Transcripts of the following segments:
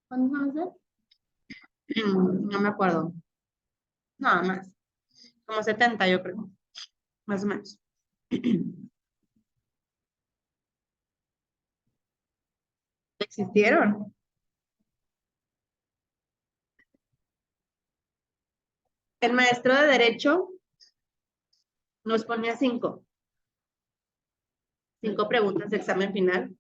¿Cuántos van a ser? No me acuerdo. Nada más. Como 70, yo creo. Más o menos. Existieron. El maestro de Derecho nos ponía cinco preguntas de examen final,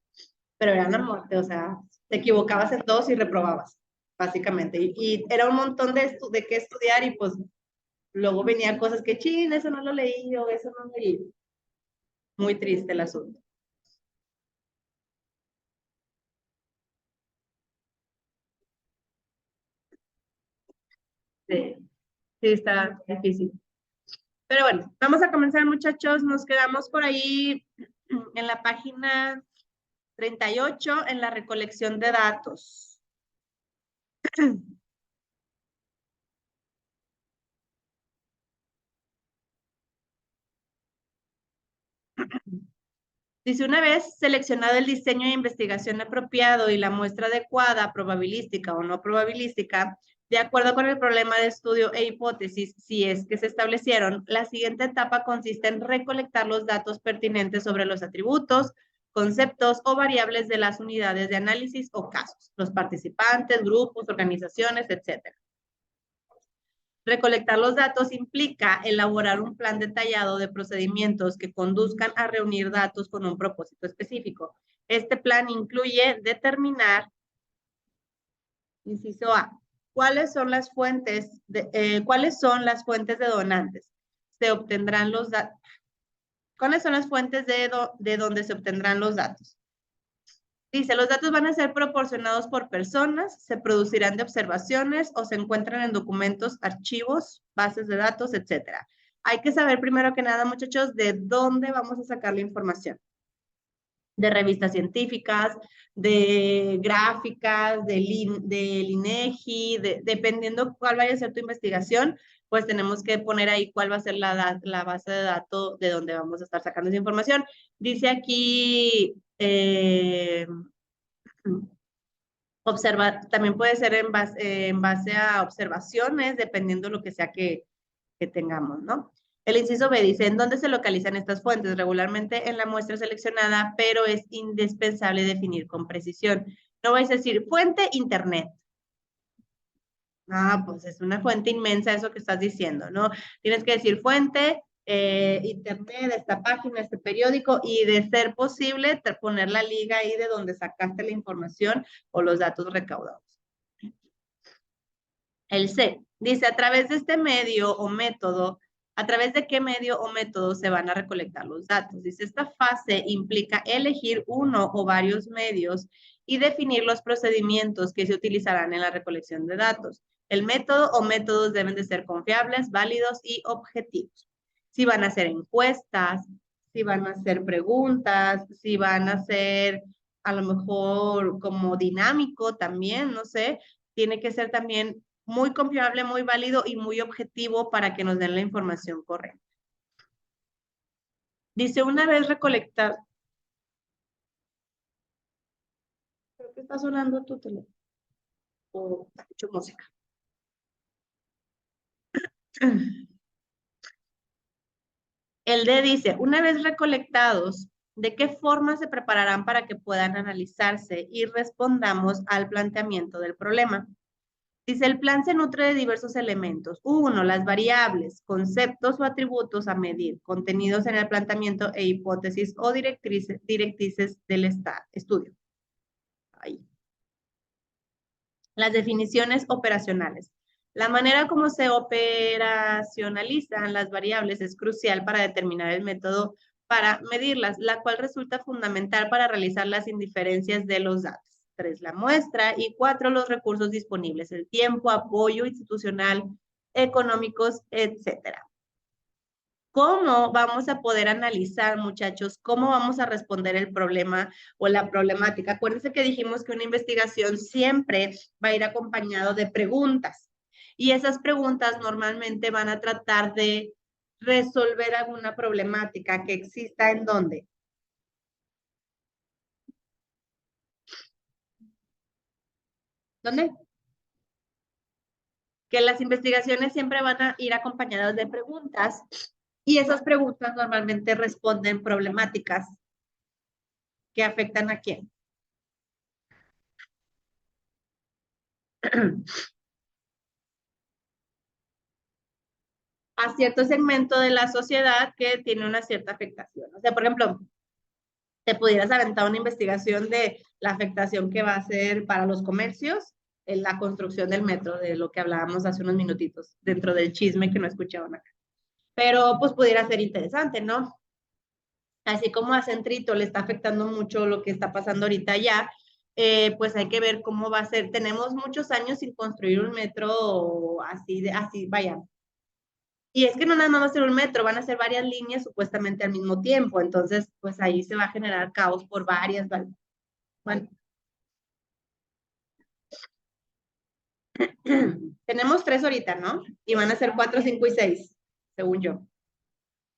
pero eran a muerte, o sea, te equivocabas en dos y reprobabas, básicamente. Y era un montón de qué estudiar y pues luego venían cosas que, chin, eso no lo leí o eso no lo leí. Muy triste el asunto. Sí, sí, está difícil. Pero bueno, vamos a comenzar, muchachos. Nos quedamos por ahí en la página 38 en la recolección de datos. Dice, una vez seleccionado el diseño de investigación apropiado y la muestra adecuada, probabilística o no probabilística, de acuerdo con el problema de estudio e hipótesis, si es que se establecieron, la siguiente etapa consiste en recolectar los datos pertinentes sobre los atributos, conceptos o variables de las unidades de análisis o casos, los participantes, grupos, organizaciones, etcétera. Recolectar los datos implica elaborar un plan detallado de procedimientos que conduzcan a reunir datos con un propósito específico. Este plan incluye determinar, inciso A, cuáles son las fuentes de donantes. Se obtendrán los datos. ¿Cuáles son las fuentes de donde se obtendrán los datos? Dice, los datos van a ser proporcionados por personas, se producirán de observaciones o se encuentran en documentos, archivos, bases de datos, etcétera. Hay que saber primero que nada, muchachos, de dónde vamos a sacar la información. De revistas científicas, de gráficas, del INEGI, dependiendo cuál vaya a ser tu investigación, pues tenemos que poner ahí cuál va a ser la base de datos de donde vamos a estar sacando esa información. Dice aquí, observar, también puede ser en base a observaciones, dependiendo de lo que sea que tengamos, ¿no? El inciso B dice, ¿en dónde se localizan estas fuentes? Regularmente en la muestra seleccionada, pero es indispensable definir con precisión. No vais a decir fuente internet. Ah, pues es una fuente inmensa eso que estás diciendo, ¿no? Tienes que decir fuente, internet, esta página, este periódico, y de ser posible, poner la liga ahí de donde sacaste la información o los datos recaudados. El C dice, a través de este medio o método, ¿a través de qué medio o método se van a recolectar los datos? Dice, esta fase implica elegir uno o varios medios y definir los procedimientos que se utilizarán en la recolección de datos. El método o métodos deben de ser confiables, válidos y objetivos. Si van a ser encuestas, si van a hacer preguntas, si van a ser a lo mejor como dinámico también, no sé, tiene que ser también muy confiable, muy válido y muy objetivo para que nos den la información correcta. Dice, una vez recolectar, creo que está sonando tu teléfono o escucho música. El D dice, una vez recolectados, ¿de qué forma se prepararán para que puedan analizarse y respondamos al planteamiento del problema? Dice, el plan se nutre de diversos elementos. Uno, las variables, conceptos o atributos a medir, contenidos en el planteamiento e hipótesis o directrices del estudio. Ahí. Las definiciones operacionales. La manera como se operacionalizan las variables es crucial para determinar el método para medirlas, la cual resulta fundamental para realizar las inferencias de los datos. 3, la muestra, y 4, los recursos disponibles, el tiempo, apoyo institucional, económicos, etcétera. ¿Cómo vamos a poder analizar, muchachos? ¿Cómo vamos a responder el problema o la problemática? Acuérdense que dijimos que una investigación siempre va a ir acompañado de preguntas. Y esas preguntas normalmente van a tratar de resolver alguna problemática que exista en dónde. ¿Dónde? Que las investigaciones siempre van a ir acompañadas de preguntas y esas preguntas normalmente responden problemáticas que afectan a quién. A cierto segmento de la sociedad que tiene una cierta afectación. O sea, por ejemplo, te pudieras aventar una investigación de la afectación que va a ser para los comercios en la construcción del metro, de lo que hablábamos hace unos minutitos, dentro del chisme que no escuchaban acá. Pero pues pudiera ser interesante, ¿no? Así como a Centrito le está afectando mucho lo que está pasando ahorita ya, pues hay que ver cómo va a ser. Tenemos muchos años sin construir un metro así, así, vaya. Y es que no nada más va a ser un metro, van a ser varias líneas supuestamente al mismo tiempo. Entonces, pues ahí se va a generar caos por varias. Bueno, tenemos 3 ahorita, ¿no? Y van a ser 4, 5 y 6, según yo.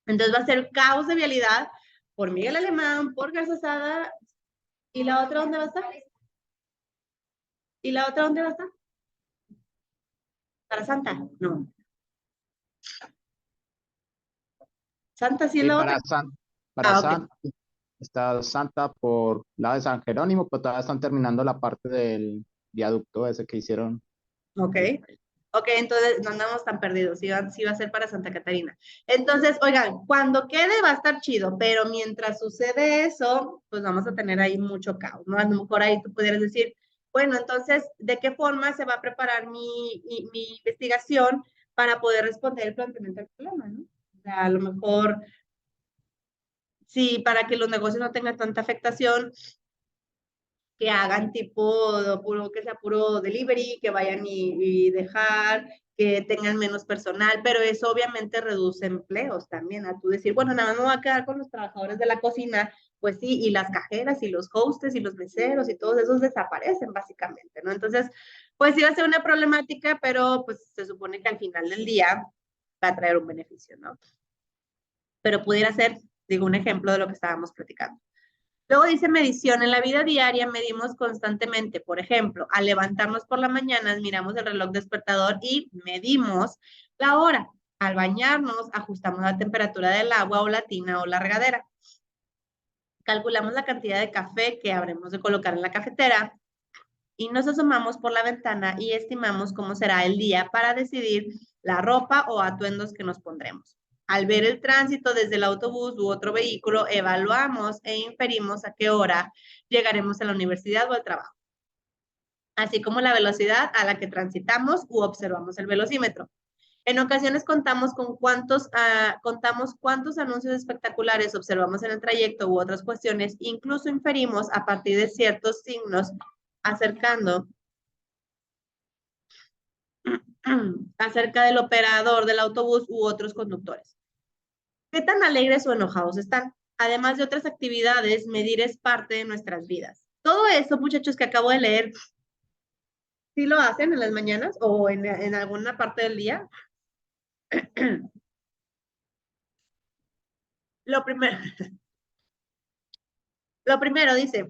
Entonces va a ser caos de vialidad por Miguel Alemán, por Garza Sada. ¿Y la otra dónde va a estar? ¿Y la otra dónde va a estar? ¿Para Santa? No. ¿Santa sí es Sí, la otra? para Ah, ok. San, está Santa por la de San Jerónimo, pero todavía están terminando la parte del viaducto ese que hicieron. Ok. Ok, entonces no andamos tan perdidos, sí va a ser para Santa Catarina. Entonces, oigan, cuando quede va a estar chido, pero mientras sucede eso, pues vamos a tener ahí mucho caos, ¿no? A lo mejor ahí tú pudieras decir, bueno, entonces, ¿de qué forma se va a preparar mi investigación para poder responder el planteamiento del problema, ¿no? O sea, a lo mejor, sí, para que los negocios no tengan tanta afectación, que hagan tipo, puro, que sea puro delivery, que vayan y dejar, que tengan menos personal, pero eso obviamente reduce empleos también, a tú decir, bueno, nada más me voy a quedar con los trabajadores de la cocina, pues sí, y las cajeras y los hostes y los meseros y todos esos desaparecen básicamente, ¿no? Entonces, pues sí va a ser una problemática, pero pues se supone que al final del día va a traer un beneficio, ¿no? Pero pudiera ser, digo, un ejemplo de lo que estábamos platicando. Luego dice medición. En la vida diaria medimos constantemente. Por ejemplo, al levantarnos por la mañana, miramos el reloj despertador y medimos la hora. Al bañarnos, ajustamos la temperatura del agua o la tina o la regadera. Calculamos la cantidad de café que habremos de colocar en la cafetera y nos asomamos por la ventana y estimamos cómo será el día para decidir la ropa o atuendos que nos pondremos. Al ver el tránsito desde el autobús u otro vehículo, evaluamos e inferimos a qué hora llegaremos a la universidad o al trabajo, así como la velocidad a la que transitamos u observamos el velocímetro. En ocasiones contamos cuántos anuncios espectaculares observamos en el trayecto u otras cuestiones, incluso inferimos a partir de ciertos signos acercando acerca del operador del autobús u otros conductores. ¿Qué tan alegres o enojados están? Además de otras actividades, medir es parte de nuestras vidas. Todo eso, muchachos, que acabo de leer, ¿sí lo hacen en las mañanas o en alguna parte del día? Lo primero, lo primero dice,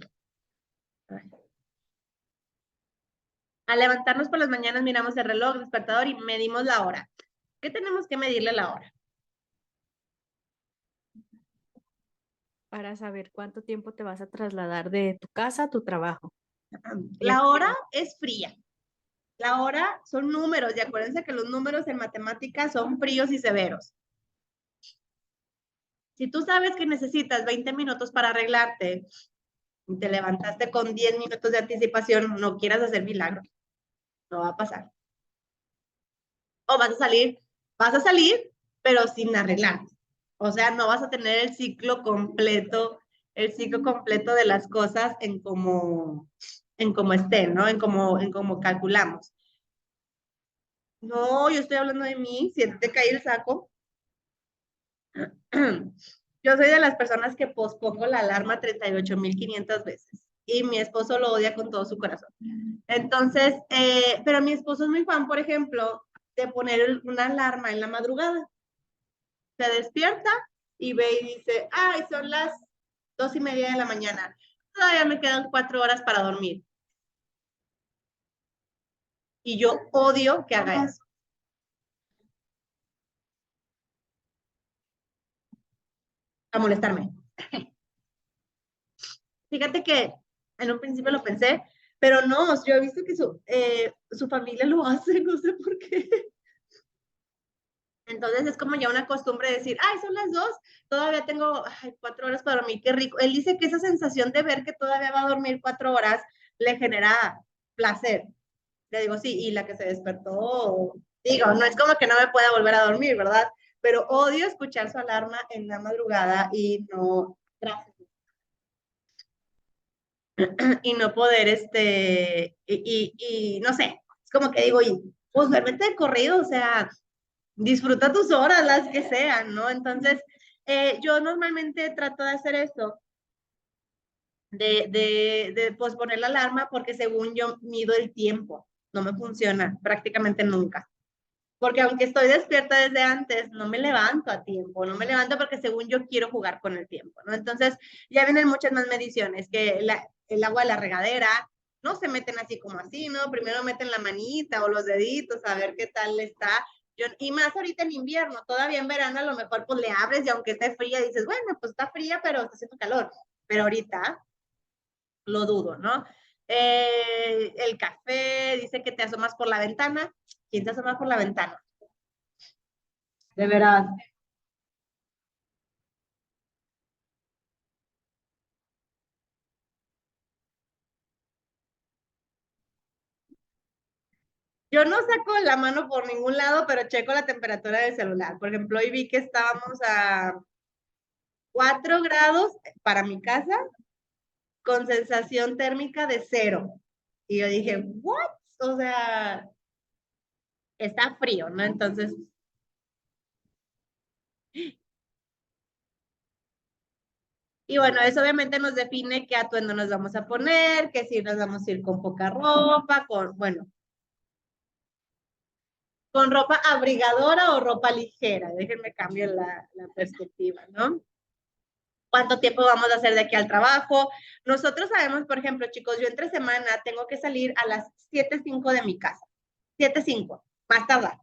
al levantarnos por las mañanas miramos el reloj, el despertador y medimos la hora. ¿Qué tenemos que medirle la hora? Para saber cuánto tiempo te vas a trasladar de tu casa a tu trabajo. La hora es fría. La hora son números y acuérdense que los números en matemáticas son fríos y severos. Si tú sabes que necesitas 20 minutos para arreglarte y te levantaste con 10 minutos de anticipación, no quieras hacer milagros. No va a pasar. O vas a salir, pero sin arreglar. O sea, no vas a tener el ciclo completo de las cosas en cómo estén, ¿no? En cómo calculamos. No, yo estoy hablando de mí, si te cae el saco. Yo soy de las personas que pospongo la alarma 38.500 veces y mi esposo lo odia con todo su corazón. Entonces, pero mi esposo es muy fan, por ejemplo, de poner una alarma en la madrugada. Se despierta y ve y dice, ay, son las 2:30 de la mañana. Todavía me quedan 4 horas para dormir. Y yo odio que haga eso. A molestarme. Fíjate que en un principio lo pensé, pero no, yo he visto que su familia lo hace, no sé por qué. Entonces es como ya una costumbre decir, ay, son las 2, todavía tengo 4 horas para dormir, qué rico. Él dice que esa sensación de ver que todavía va a dormir 4 horas le genera placer. Le digo, sí, y la que se despertó, digo, no es como que no me pueda volver a dormir, ¿verdad? Pero odio escuchar su alarma en la madrugada y no, y no poder, y no sé, es como que digo, pues duérmete de corrido, o sea, disfruta tus horas, las que sean, ¿no? Entonces, yo normalmente trato de hacer esto, de posponer la alarma, porque según yo mido el tiempo, no me funciona prácticamente nunca. Porque aunque estoy despierta desde antes, no me levanto a tiempo, no me levanto porque según yo quiero jugar con el tiempo, ¿no? Entonces, ya vienen muchas más mediciones, que el agua de la regadera, no se meten así como así, ¿no? Primero meten la manita o los deditos a ver qué tal está. Y más ahorita en invierno, todavía en verano a lo mejor pues le abres y aunque esté fría dices, bueno, pues está fría, pero está haciendo calor. Pero ahorita lo dudo, ¿no? El café dice que te asomas por la ventana. ¿Quién te asoma por la ventana? De veras. Yo no saco la mano por ningún lado, pero checo la temperatura del celular. Por ejemplo, hoy vi que estábamos a 4 grados para mi casa con sensación térmica de 0. Y yo dije, ¿what? O sea, está frío, ¿no? Entonces, y bueno, eso obviamente nos define qué atuendo nos vamos a poner, que si nos vamos a ir con poca ropa, bueno, con ropa abrigadora o ropa ligera. Déjenme cambiar la perspectiva, ¿no? Cuánto tiempo vamos a hacer de aquí al trabajo. Nosotros sabemos, por ejemplo, chicos, yo entre semana tengo que salir a las 7:05 de mi casa. 7:05, más tardar.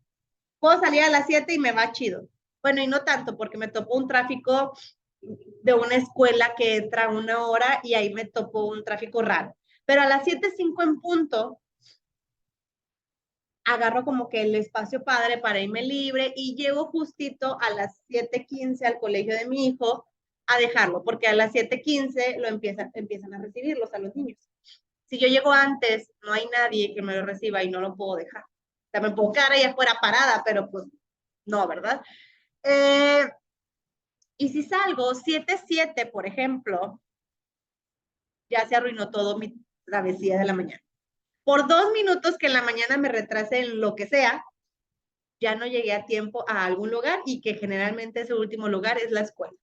Puedo salir a las 7 y me va chido. Bueno, y no tanto, porque me topó un tráfico de una escuela que entra 1 hora y ahí me topó un tráfico raro. Pero a las 7:05 en punto, agarro como que el espacio padre para irme libre y llego justito a las 7:15 al colegio de mi hijo a dejarlo, porque a las 7:15 lo empiezan a recibirlos a los niños. Si yo llego antes, no hay nadie que me lo reciba y no lo puedo dejar. O sea, me puedo quedar ahí afuera parada, pero pues no, ¿verdad? Y si salgo 7:07, por ejemplo, ya se arruinó todo mi travesía de la mañana. Por 2 minutos que en la mañana me retrase en lo que sea, ya no llegué a tiempo a algún lugar y que generalmente ese último lugar es la escuela.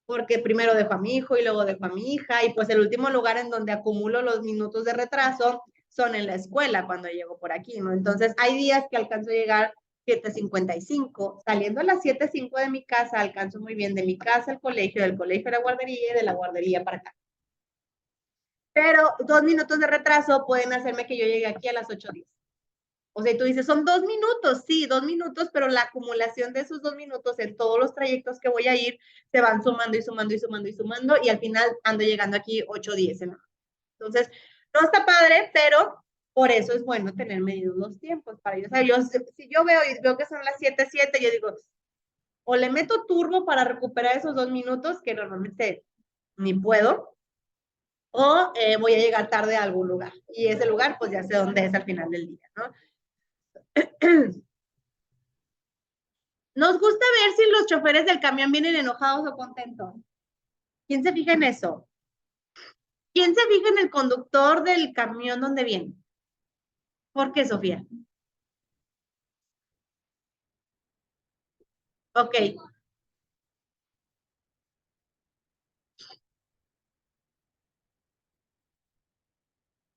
Porque primero dejo a mi hijo y luego dejo a mi hija y pues el último lugar en donde acumulo los minutos de retraso son en la escuela cuando llego por aquí, ¿no? Entonces hay días que alcanzo a llegar 7:55, saliendo a las 7:05 de mi casa, alcanzo muy bien de mi casa al colegio, del colegio a la guardería y de la guardería para acá. Pero 2 minutos de retraso pueden hacerme que yo llegue aquí a las 8:10. O sea, tú dices, son 2 minutos, sí, 2 minutos, pero la acumulación de esos 2 minutos en todos los trayectos que voy a ir se van sumando y sumando y sumando y sumando y al final ando llegando aquí 8:10. ¿No? Entonces, no está padre, pero por eso es bueno tener medidos los tiempos. Para yo, o sea, si yo veo que son las 7:07, yo digo, o le meto turbo para recuperar esos 2 minutos, que normalmente ni puedo, o voy a llegar tarde a algún lugar. Y ese lugar, pues ya sé dónde es al final del día, ¿no? Nos gusta ver si los choferes del camión vienen enojados o contentos. ¿Quién se fija en eso? ¿Quién se fija en el conductor del camión donde viene? ¿Por qué, Sofía? Ok.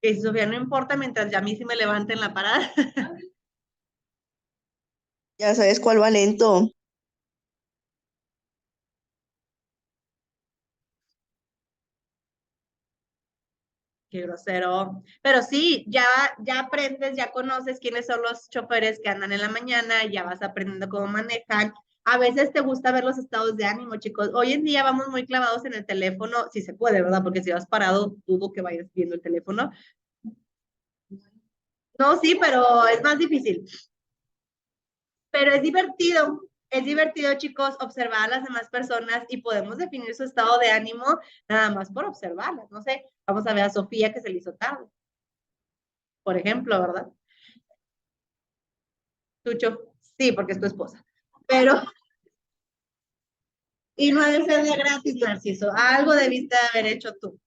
Que Sofía no importa mientras ya a mí sí me levanten la parada. Ya sabes cuál va lento. Qué grosero. Pero sí, ya aprendes, ya conoces quiénes son los choferes que andan en la mañana, ya vas aprendiendo cómo manejan. A veces te gusta ver los estados de ánimo, chicos. Hoy en día vamos muy clavados en el teléfono, si se puede, ¿verdad? Porque si vas parado, dudo que vayas viendo el teléfono. No, sí, pero es más difícil. Pero es divertido, chicos, observar a las demás personas y podemos definir su estado de ánimo nada más por observarlas. No sé, vamos a ver a Sofía que se le hizo tarde, por ejemplo, ¿verdad? Tucho, sí, porque es tu esposa. Pero, y no ha de ser de gratis, Narciso. Algo debiste haber hecho tú.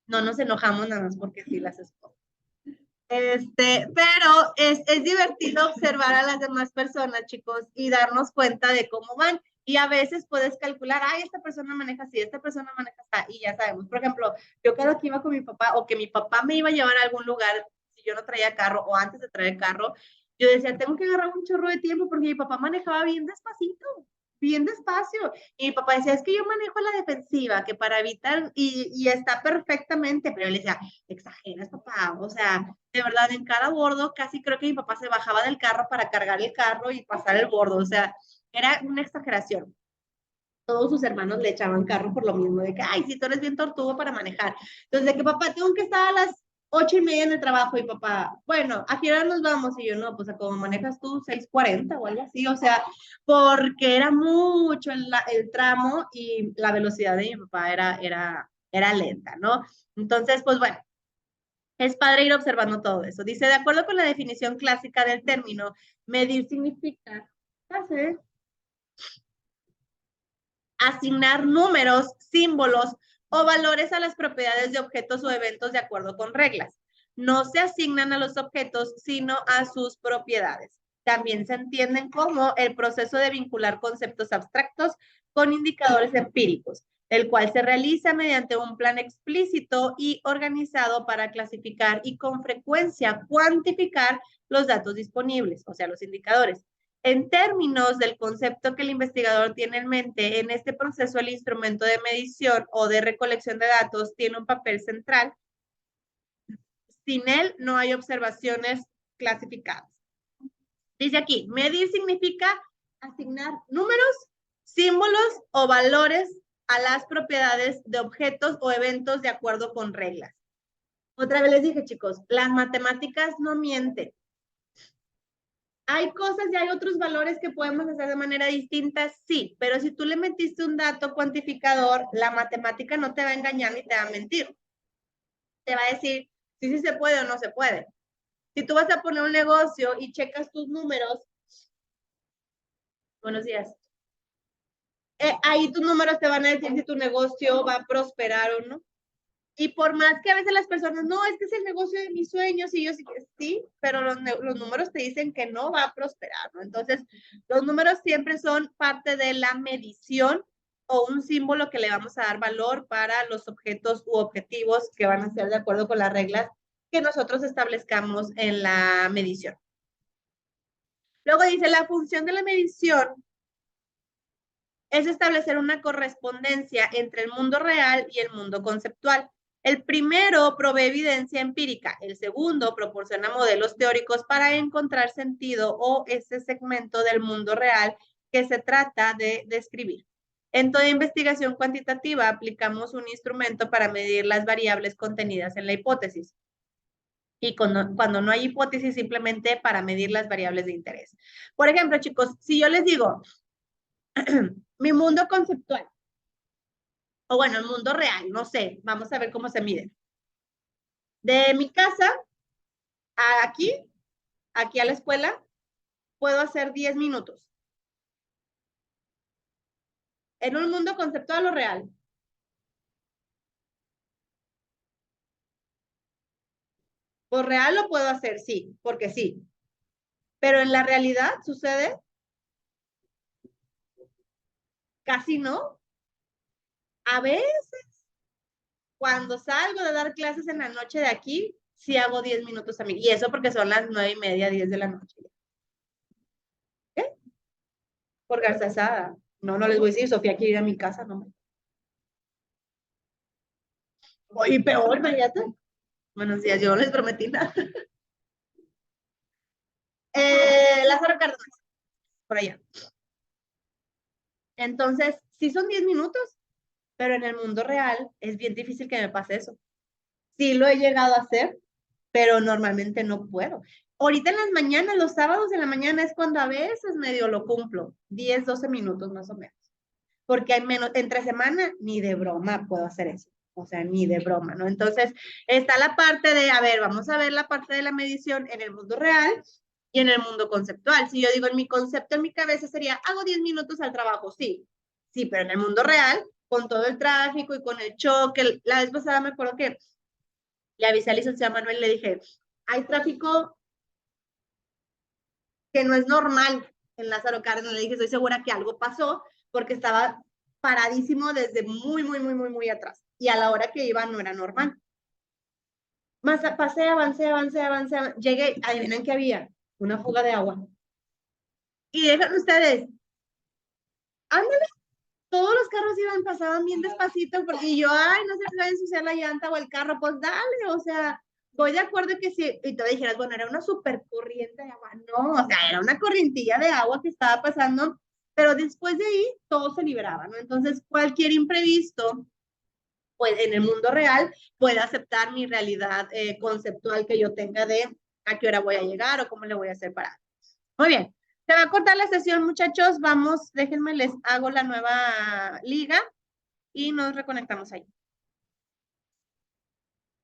No nos enojamos nada más porque sí las esposas. Pero es divertido observar a las demás personas, chicos, y darnos cuenta de cómo van. Y a veces puedes calcular, ay, esta persona maneja así, esta persona maneja así, y ya sabemos. Por ejemplo, yo cada que iba con mi papá o que mi papá me iba a llevar a algún lugar, si yo no traía carro o antes de traer carro, yo decía, tengo que agarrar un chorro de tiempo porque mi papá manejaba bien despacito, bien despacio. Y mi papá decía, es que yo manejo a la defensiva, que para evitar, y está perfectamente, pero yo le decía, exageras, papá, o sea, de verdad, en cada bordo, casi creo que mi papá se bajaba del carro para cargar el carro y pasar el bordo, o sea, era una exageración. Todos sus hermanos le echaban carro por lo mismo, de que, ay, si tú eres bien tortugo para manejar. Entonces, de que papá, tengo que estar a las 8:30 en el trabajo, y papá, bueno, ¿a qué hora nos vamos? Y yo, no, pues a cómo manejas tú, 6:40 o algo así, o sea, porque era mucho el tramo y la velocidad de mi papá era lenta, ¿no? Entonces, pues bueno, es padre ir observando todo eso. Dice, de acuerdo con la definición clásica del término, medir significa hacer, asignar números, símbolos o valores a las propiedades de objetos o eventos de acuerdo con reglas. No se asignan a los objetos, sino a sus propiedades. También se entienden como el proceso de vincular conceptos abstractos con indicadores empíricos, el cual se realiza mediante un plan explícito y organizado para clasificar y con frecuencia cuantificar los datos disponibles, o sea, los indicadores. En términos del concepto que el investigador tiene en mente, en este proceso el instrumento de medición o de recolección de datos tiene un papel central. Sin él no hay observaciones clasificadas. Dice aquí, medir significa asignar números, símbolos o valores a las propiedades de objetos o eventos de acuerdo con reglas. Otra vez les dije, chicos, las matemáticas no mienten. ¿Hay cosas y hay otros valores que podemos hacer de manera distinta? Sí, pero si tú le metiste un dato cuantificador, la matemática no te va a engañar ni te va a mentir. Te va a decir si sí se puede o no se puede. Si tú vas a poner un negocio y checas tus números, buenos días, ahí tus números te van a decir si tu negocio va a prosperar o no. Y por más que a veces las personas, no, es que es el negocio de mis sueños, y yo sí, pero los números te dicen que no va a prosperar, ¿no? Entonces, los números siempre son parte de la medición o un símbolo que le vamos a dar valor para los objetos u objetivos que van a ser de acuerdo con las reglas que nosotros establezcamos en la medición. Luego dice, la función de la medición es establecer una correspondencia entre el mundo real y el mundo conceptual. El primero provee evidencia empírica, el segundo proporciona modelos teóricos para encontrar sentido o ese segmento del mundo real que se trata de describir. En toda investigación cuantitativa aplicamos un instrumento para medir las variables contenidas en la hipótesis. Y cuando no hay hipótesis, simplemente para medir las variables de interés. Por ejemplo, chicos, si yo les digo, mi mundo conceptual, o bueno, el mundo real, no sé, vamos a ver cómo se mide. De mi casa a aquí a la escuela, puedo hacer 10 minutos. En un mundo conceptual o real. Por real lo puedo hacer, sí, porque sí. Pero en la realidad sucede casi no. A veces, cuando salgo de dar clases en la noche de aquí, sí hago 10 minutos a mí. Y eso porque son las 9:30, 10 de la noche. ¿Qué? Por garzazada. No, no les voy a decir, Sofía quiere ir a mi casa, no. Y peor, imagínate. Buenos días, yo no les prometí nada. Lázaro Cárdenas, por allá. Entonces, sí son 10 minutos, pero en el mundo real es bien difícil que me pase eso. Sí lo he llegado a hacer, pero normalmente no puedo. Ahorita en las mañanas, los sábados de la mañana es cuando a veces medio lo cumplo, 10, 12 minutos más o menos. Porque hay menos, entre semana, ni de broma puedo hacer eso. O sea, ni de broma, ¿no? Entonces, está la parte de, a ver, vamos a ver la parte de la medición en el mundo real y en el mundo conceptual. Si yo digo, en mi concepto, en mi cabeza sería, hago 10 minutos al trabajo, sí. Sí, pero en el mundo real, con todo el tráfico y con el choque, la vez pasada me acuerdo que le avisé al licenciado Manuel y le dije, hay tráfico que no es normal en Lázaro Cárdenas. Le dije, estoy segura que algo pasó porque estaba paradísimo desde muy atrás. Y a la hora que iba no era normal. Más pasé, avancé. Llegué, adivinen qué había, una fuga de agua. Y dejan ustedes, ándale, todos los carros pasaban bien despacito porque yo, ay, no se me va a ensuciar la llanta o el carro, pues dale, o sea, voy de acuerdo que sí, y tú dijeras, bueno, era una super corriente de agua, no, o sea, era una corrientilla de agua que estaba pasando, pero después de ahí todo se liberaba, ¿no? Entonces, cualquier imprevisto, pues en el mundo real, puede aceptar mi realidad conceptual que yo tenga de a qué hora voy a llegar o cómo le voy a hacer para. Muy bien. Se va a cortar la sesión, muchachos. Vamos, déjenme, les hago la nueva liga y nos reconectamos ahí.